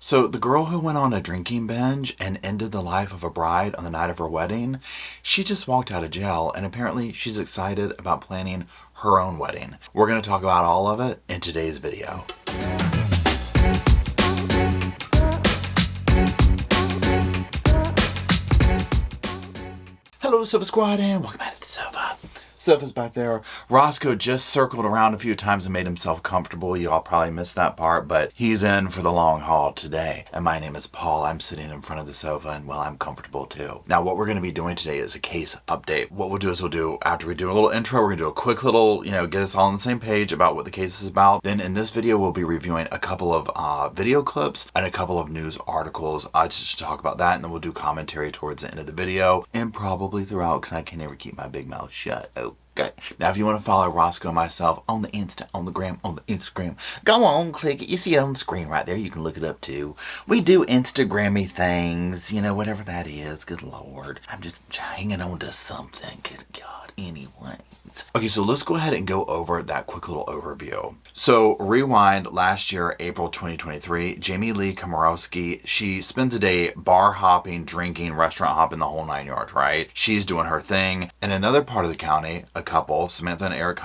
So the girl who went on a drinking binge and ended the life of a bride on the night of her wedding, she just walked out of jail, and apparently she's excited about planning her own wedding. We're going to talk about all of it in today's video. Hello Sofa Squad and welcome back to the sofa. Sofa's back there. Roscoe just circled around a few times and made himself comfortable. Y'all probably missed that part, but he's in for the long haul today. And my name is Paul. I'm sitting in front of the sofa and well, I'm comfortable too. Now what we're going to be doing today is a case update. What we'll do is after we do a little intro, we're going to do a quick little, get us all on the same page about what the case is about. Then in this video, we'll be reviewing a couple of video clips and a couple of news articles just to talk about that. And then we'll do commentary towards the end of the video and probably throughout because I can never keep my big mouth shut. Okay. Now, if you want to follow Roscoe and myself on the Instagram, go on, click it. You see it on the screen right there. You can look it up too. We do Instagrammy things, whatever that is. Good Lord. I'm just hanging on to something. Good God. Anyway. Okay, so let's go ahead and go over that quick little overview. So rewind last year, April 2023, Jamie Lee Komorowski, she spends a day bar hopping, drinking, restaurant hopping, the whole 9 yards, right? She's doing her thing. In another part of the county, a couple, Samantha Miller, Eric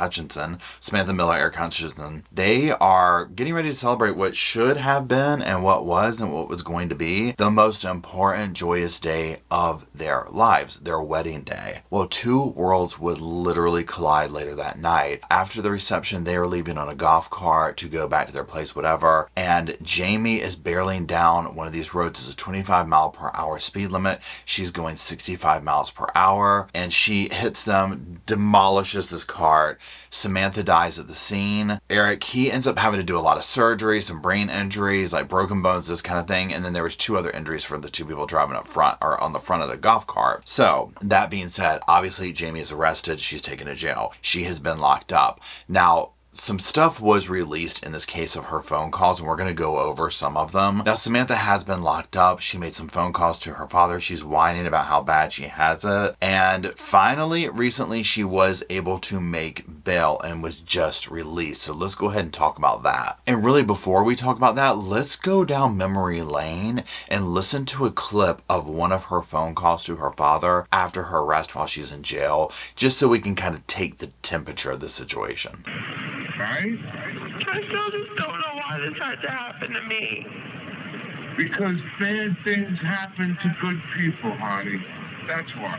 Hutchinson, they are getting ready to celebrate what should have been and what was and what was going to be the most important, joyous day of their lives, their wedding day. Well, two worlds would literally collide later that night. After the reception, they are leaving on a golf cart to go back to their place, whatever. And Jamie is barreling down one of these roads. It's a 25-mile-per-hour speed limit. She's going 65 miles per hour and she hits them, demolishes this cart. Samantha dies at the scene. Eric, he ends up having to do a lot of surgery, some brain injuries, like broken bones, this kind of thing. And then there was two other injuries for the two people driving up front or on the front of the golf cart. So that being said, obviously Jamie is arrested. She's taken to jail. She has been locked up. Now, some stuff was released in this case of her phone calls, and we're going to go over some of them. Now, Samantha has been locked up. She made some phone calls to her father. She's whining about how bad she has it. And finally, recently, she was able to make bail and was just released. So let's go ahead and talk about that. And really, before we talk about that, let's go down memory lane and listen to a clip of one of her phone calls to her father after her arrest while she's in jail, just so we can kind of take the temperature of the situation. Right? I still just don't know why this had to happen to me. Because bad things happen to good people, honey. That's why.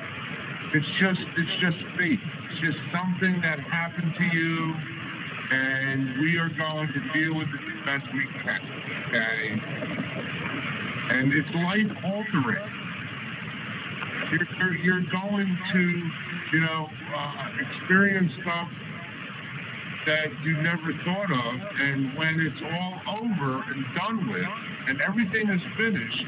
It's just fate. It's just something that happened to you, and we are going to deal with it the best we can. Okay? And it's life altering. You're going to, experience stuff that you never thought of, and when it's all over and done with and everything is finished,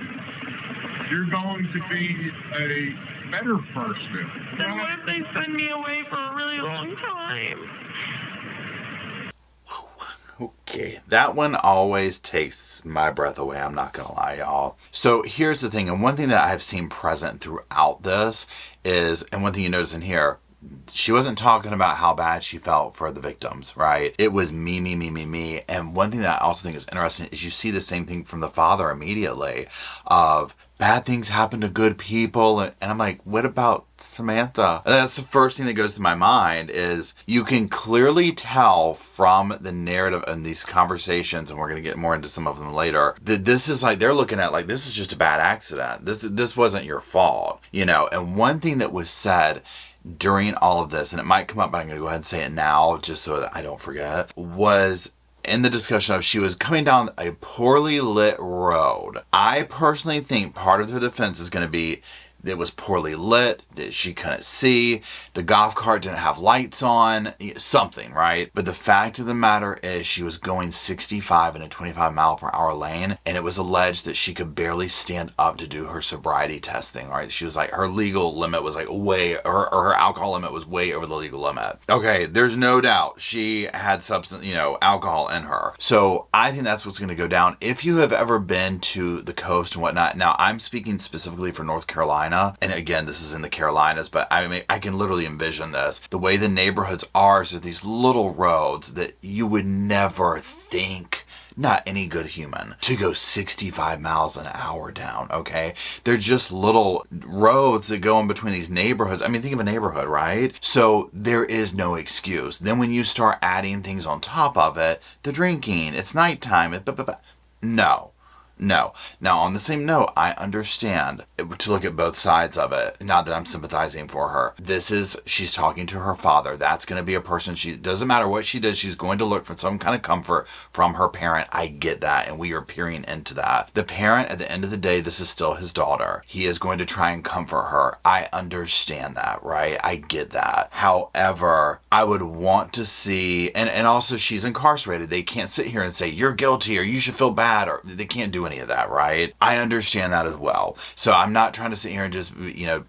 you're going to be a better person. Then what if they send me away for a really long time? Okay, that one always takes my breath away, I'm not gonna lie, y'all. So here's the thing, and one thing that I've seen present throughout this is, and one thing you notice in here, she wasn't talking about how bad she felt for the victims, right? It was me. And one thing that I also think is interesting is you see the same thing from the father immediately of bad things happen to good people. And I'm like, what about Samantha? And that's the first thing that goes to my mind is you can clearly tell from the narrative and these conversations, and we're going to get more into some of them later, that this is like, they're looking at like, this is just a bad accident. This wasn't your fault, And one thing that was said during all of this, and it might come up, but I'm going to go ahead and say it now just so that I don't forget, was in the discussion of she was coming down a poorly lit road. I personally think part of the defense is going to be it was poorly lit, that she couldn't see, the golf cart didn't have lights on, something, right? But the fact of the matter is she was going 65 in a 25-mile-per-hour lane, and it was alleged that she could barely stand up to do her sobriety testing, right? She was like, her legal limit was like her alcohol limit was way over the legal limit. Okay, there's no doubt she had substance, alcohol in her. So I think that's what's going to go down. If you have ever been to the coast and whatnot, now I'm speaking specifically for North Carolina, Carolina. And again, this is in the Carolinas, but I mean, I can literally envision this. The way the neighborhoods are, so these little roads that you would never think not any good human, to go 65 miles an hour down, okay? They're just little roads that go in between these neighborhoods. I mean, think of a neighborhood, right? So there is no excuse. Then when you start adding things on top of it, the drinking, it's nighttime, no. No. Now, on the same note, I understand to look at both sides of it. Not that I'm sympathizing for her. She's talking to her father. That's going to be a person, doesn't matter what she does, she's going to look for some kind of comfort from her parent. I get that, and we are peering into that. The parent, at the end of the day, this is still his daughter. He is going to try and comfort her. I understand that, right? I get that. However, I would want to see, and also she's incarcerated. They can't sit here and say, you're guilty, or you should feel bad, or they can't do any of that, right? I understand that as well. So I'm not trying to sit here and just,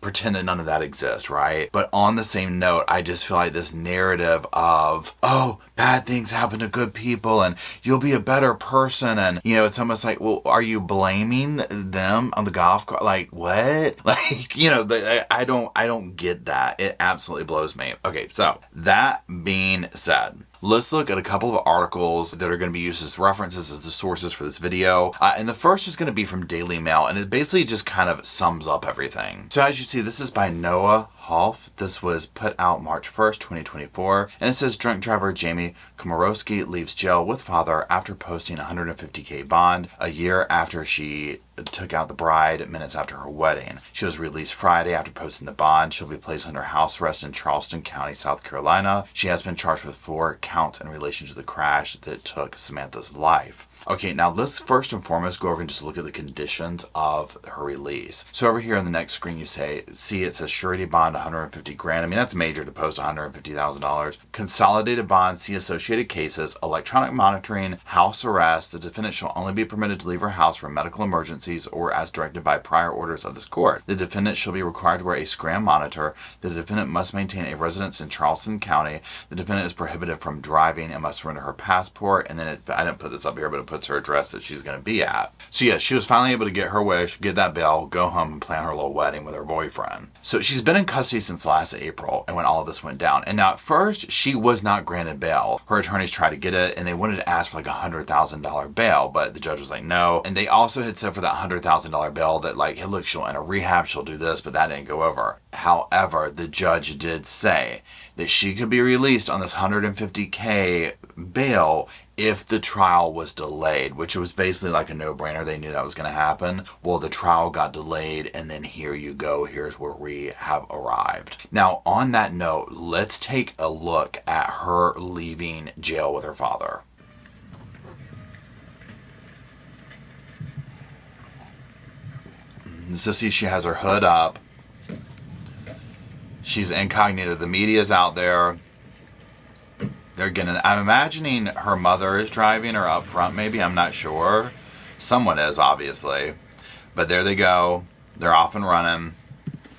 pretend that none of that exists, right? But on the same note, I just feel like this narrative of, oh, bad things happen to good people and you'll be a better person. And, it's almost like, well, are you blaming them on the golf cart? Like, what? Like, I don't get that. It absolutely blows me. Okay, so that being said, let's look at a couple of articles that are going to be used as references as the sources for this video. And the first is going to be from Daily Mail, and it basically just kind of sums up everything. So as you see, this is by Noah Hoff. This was put out March 1st, 2024. And it says drunk driver Jamie Komorowski leaves jail with father after posting $150K bond a year after she took out the bride minutes after her wedding. She was released Friday after posting the bond. She'll be placed under house arrest in Charleston County, South Carolina. She has been charged with 4 counts in relation to the crash that took Samantha's life. Okay, now let's first and foremost go over and just look at the conditions of her release. So over here on the next screen, you see it says surety bond $150,000. I mean, that's major to post $150,000. Consolidated bond, see associated cases, electronic monitoring, house arrest. The defendant shall only be permitted to leave her house for medical emergencies or as directed by prior orders of this court. The defendant shall be required to wear a scram monitor. The defendant must maintain a residence in Charleston County. The defendant is prohibited from driving and must surrender her passport. And then I didn't put this up here, but it puts her address that she's going to be at. So yeah, she was finally able to get her wish, get that bail, go home and plan her little wedding with her boyfriend. So she's been in custody since last April and when all of this went down. And now at first, she was not granted bail. Her attorneys tried to get it and they wanted to ask for like $100,000 bail, but the judge was like, no. And they also had said for that $100,000 bail that like, hey, look, she'll enter rehab, she'll do this, but that didn't go over. However, the judge did say that she could be released on this $150K bail if the trial was delayed, which was basically like a no-brainer. They knew that was going to happen. Well, the trial got delayed, and then here you go. Here's where we have arrived. Now, on that note, let's take a look at her leaving jail with her father. So see, she has her hood up. She's incognito. The media's out there. I'm imagining her mother is driving or up front maybe. I'm not sure. Someone is, obviously. But there they go. They're off and running.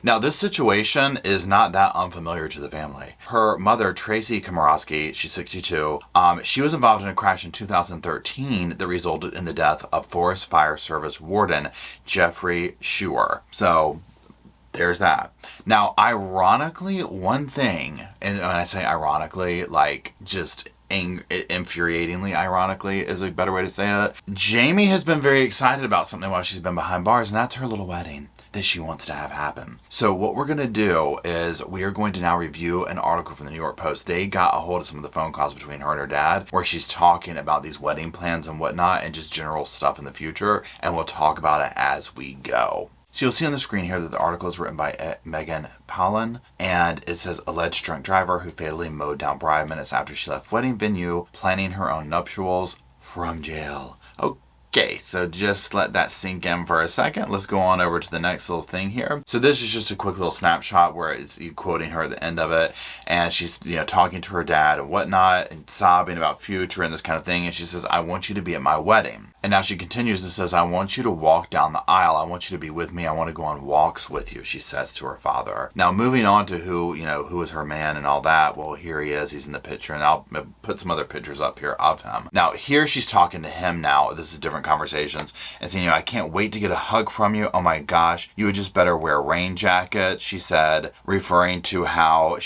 Now, this situation is not that unfamiliar to the family. Her mother, Tracy Komorowski, she's 62, she was involved in a crash in 2013 that resulted in the death of Forest Fire Service Warden Jeffrey Schuer. So there's that. Now, ironically, one thing, and when I say ironically, like just infuriatingly ironically is a better way to say it, Jamie has been very excited about something while she's been behind bars, and that's her little wedding that she wants to have happen. So what we're going to do is we are going to now review an article from the New York Post. They got a hold of some of the phone calls between her and her dad where she's talking about these wedding plans and whatnot and just general stuff in the future, and we'll talk about it as we go. So you'll see on the screen here that the article is written by Megan Palin, and it says alleged drunk driver who fatally mowed down bride minutes after she left wedding venue, planning her own nuptials from jail. Okay, so just let that sink in for a second. Let's go on over to the next little thing here. So this is just a quick little snapshot where it's quoting her at the end of it, and she's talking to her dad and whatnot and sobbing about future and this kind of thing, and she says, I want you to be at my wedding. And now she continues and says, I want you to walk down the aisle. I want you to be with me. I want to go on walks with you, she says to her father. Now moving on to who is her man and all that. Well, here he is. He's in the picture, and I'll put some other pictures up here of him. Now here she's talking to him now. This is different conversations and saying, I can't wait to get a hug from you. Oh my gosh, you would just better wear a rain jacket, she said, referring to how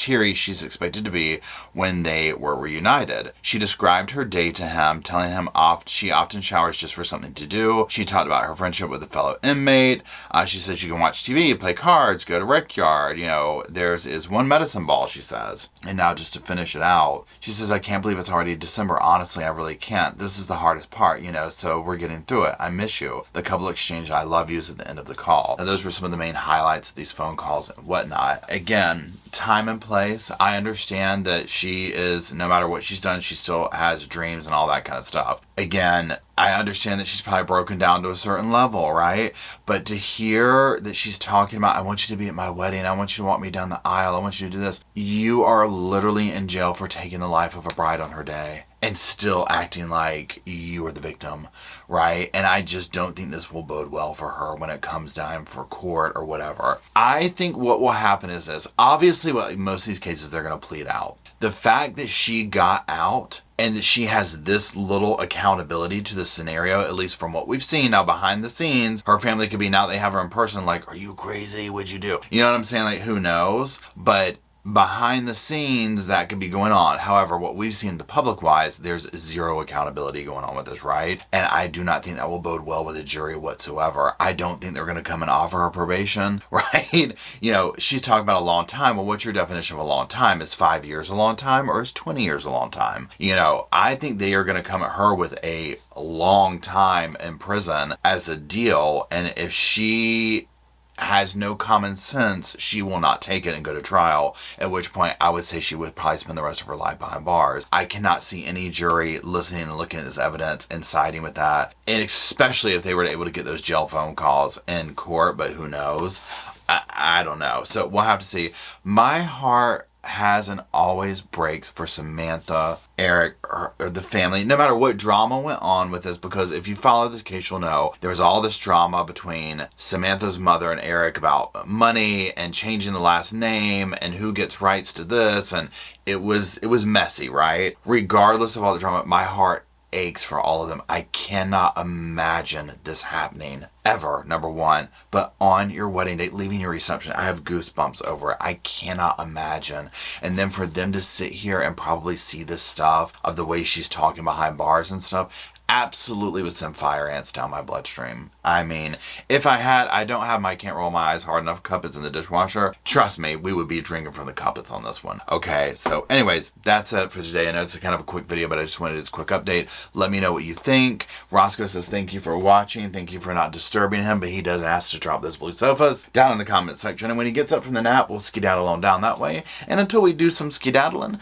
teary she's expected to be when they were reunited. She described her day to him, telling him she often showers just for something to do. She talked about her friendship with a fellow inmate. She says she can watch TV, play cards, go to rec yard. You know, there's is one medicine ball, she says. And now just to finish it out, she says, I can't believe it's already December. Honestly, I really can't. This is the hardest part, you know, so we're getting through it. I miss you. The couple exchanged I love yous at the end of the call. And those were some of the main highlights of these phone calls and whatnot. Again, time and place. I understand that she is, no matter what she's done, she still has dreams and all that kind of stuff. Again, I understand that she's probably broken down to a certain level, right? But to hear that she's talking about, I want you to be at my wedding, I want you to walk me down the aisle, I want you to do this. You are literally in jail for taking the life of a bride on her day and still acting like you are the victim, right? And I just don't think this will bode well for her when it comes time for court or whatever. I think what will happen is this. Obviously, well, in most of these cases, they're going to plead out. The fact that she got out and that she has this little accountability to the scenario, at least from what we've seen now behind the scenes, her family could be, now they have her in person, like, are you crazy? What'd you do? You know what I'm saying? Like, who knows? But behind the scenes, that could be going on. However, what we've seen the public wise, there's zero accountability going on with this, right? And I do not think that will bode well with a jury whatsoever. I don't think they're going to come and offer her probation, right? You know, she's talking about a long time. Well, what's your definition of a long time? Is 5 years a long time, or is 20 years a long time? You know, I think they are going to come at her with a long time in prison as a deal. And if she has no common sense, she will not take it and go to trial, at which point I would say she would probably spend the rest of her life behind bars. I cannot see any jury listening and looking at this evidence and siding with that, and especially if they were able to get those jail phone calls in court, but who knows? I don't know. So we'll have to see. My heart has and always breaks for Samantha, Eric, or the family, no matter what drama went on with this, because if you follow this case, you'll know there was all this drama between Samantha's mother and Eric about money and changing the last name and who gets rights to this, and it was messy, right? Regardless of all the drama, my heart aches for all of them. I cannot imagine this happening ever, number one. But on your wedding day, leaving your reception, I have goosebumps over it. I cannot imagine. And then for them to sit here and probably see this stuff of the way she's talking behind bars and stuff, absolutely would send fire ants down my bloodstream. I mean, if I don't have my can't roll my eyes hard enough cup, it's in the dishwasher. Trust me, we would be drinking from the cup on this one. Okay, so anyways, that's it for today. I know it's kind of a quick video, but I just wanted this quick update. Let me know what you think. Roscoe says thank you for watching. Thank you for not disturbing him, but he does ask to drop those blue sofas down in the comment section. And when he gets up from the nap, we'll skedaddle on down that way. And until we do some skedaddling,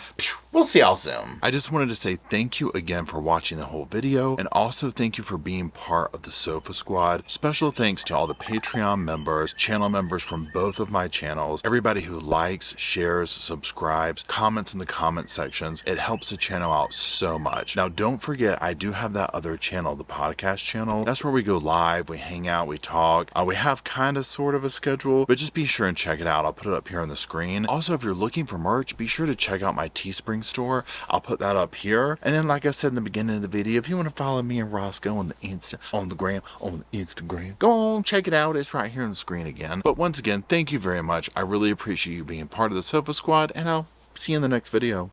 we'll see y'all soon. I just wanted to say thank you again for watching the whole video, and also thank you for being part of the Sofa Squad. Special thanks to all the Patreon members, channel members from both of my channels, everybody who likes, shares, subscribes, comments in the comment sections. It helps the channel out so much. Now, don't forget, I do have that other channel, the podcast channel. That's where we go live, we hang out, we talk. We have kind of sort of a schedule, but just be sure and check it out. I'll put it up here on the screen. Also, if you're looking for merch, be sure to check out my Teespring store. I'll put that up here. And then, like I said in the beginning of the video, if you want to follow me and Roscoe on the Instagram, go on, check it out. It's right here on the screen again. But once again, thank you very much. I really appreciate you being part of the Sofa Squad, and I'll see you in the next video.